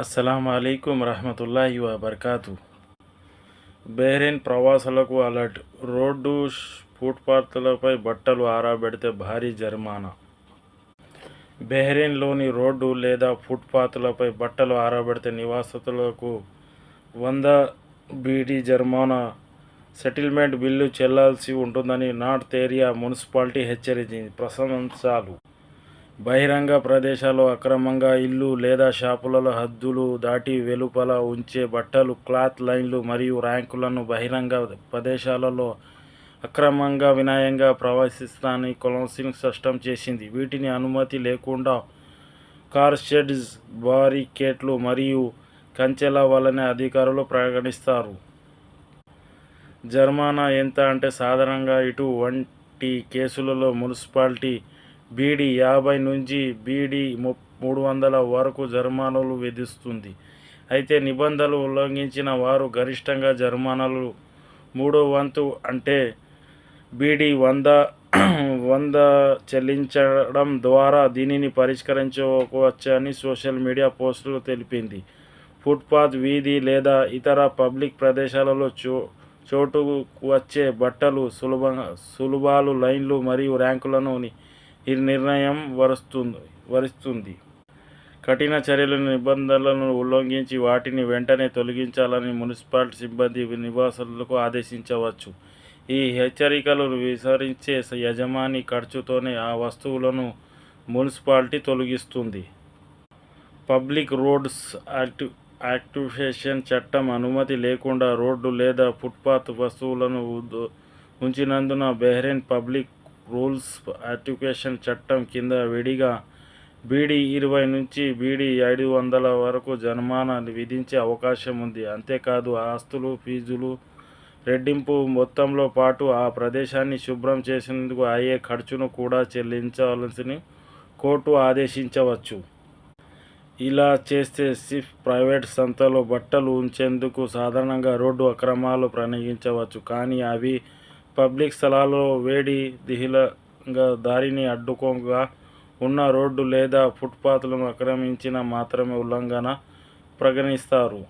అస్సలాము అలైకుం రహమతుల్లాహి వబర్కాతు. బహ్రెయిన్ ప్రవాసులకు అలర్ట్. రోడ్డు ఫుట్పాత్లపై బట్టలు ఆరబెడితే భారీ జరిమానా. బహ్రెయిన్లోని రోడ్డు లేదా ఫుట్పాత్లపై బట్టలు ఆరబెడితే నివాసితులకు 100 బీడీ జరిమానా సెటిల్మెంట్ బిల్లు చెల్లాల్సి ఉంటుందని నార్త్ ఏరియా మున్సిపాలిటీ హెచ్చరించింది. ప్రశంసలు. బహిరంగ ప్రదేశాల్లో అక్రమంగా ఇళ్ళు లేదా షాపులలో హద్దులు దాటి వెలుపల ఉంచే బట్టలు, క్లాత్ లైన్లు మరియు ర్యాకులను బహిరంగ ప్రదేశాలలో అక్రమంగా వినయంగా ప్రవేశిస్తానని కౌన్సిల్ స్పష్టం చేసింది. వీటిని అనుమతి లేకుండా కార్ షెడ్స్, బారికేడ్లు మరియు కంచెల వల్లనే అధికారులు ప్రకటిస్తారు. జరిమానా ఎంత అంటే సాధారణంగా ఇటువంటి కేసులలో మున్సిపాలిటీ బీడీ 50 నుంచి బీడీ 300 వరకు జరిమానాలు విధిస్తుంది. అయితే నిబంధనలు ఉల్లంఘించిన వారు గరిష్టంగా జరిమానాలు 3వ వంతు అంటే బీడీ 100 చెల్లించడం ద్వారా దీనిని పరిష్కరించుకోవచ్చని సోషల్ మీడియా పోస్టులు తెలిపింది. ఫుట్పాత్, వీధి లేదా ఇతర పబ్లిక్ ప్రదేశాలలో చోటుకు వచ్చే బట్టలు, సులభాలు, లైన్లు మరియు ర్యాకులను ఈ నిర్ణయం వరిస్తుంది. కఠిన చర్యలు. నిబంధనలను ఉల్లంఘించి వాటిని వెంటనే తొలగించాలని మున్సిపాలిటీ సిబ్బంది నివాసులకు ఆదేశించవచ్చు. ఈ హెచ్చరికలు విసరించే యజమాని ఖర్చుతోనే ఆ వస్తువులను మున్సిపాలిటీ తొలగిస్తుంది. పబ్లిక్ రోడ్స్ యాక్టివేషన్ చట్టం అనుమతి లేకుండా రోడ్డు లేదా ఫుట్పాత్ వస్తువులను ఉంచినందున బహ్రెయిన్ పబ్లిక్ రూల్స్ యాక్టివేషన్ చట్టం కింద విడిగా బీడీ 20 నుంచి బీడీ 500 వరకు జరిమానా విధించే అవకాశం ఉంది. అంతేకాదు ఆస్తులు, ఫీజులు రెట్టింపు మొత్తంలో పాటు ఆ ప్రదేశాన్ని శుభ్రం చేసేందుకు అయ్యే ఖర్చును కూడా చెల్లించాలని కోర్టు ఆదేశించవచ్చు. ఇలా చేస్తే ప్రైవేట్ సంస్థలో బట్టలు ఉంచేందుకు సాధారణంగా రోడ్డు అక్రమాలు పరిగణించవచ్చు. కానీ అవి పబ్లిక్ స్థలాల్లో వేడిదిహిలంగా దారిని అడ్డుకోగా ఉన్న రోడ్డు లేదా ఫుట్పాత్లను ఆక్రమించిన మాత్రమే ఉల్లంఘన పరిగణిస్తారు.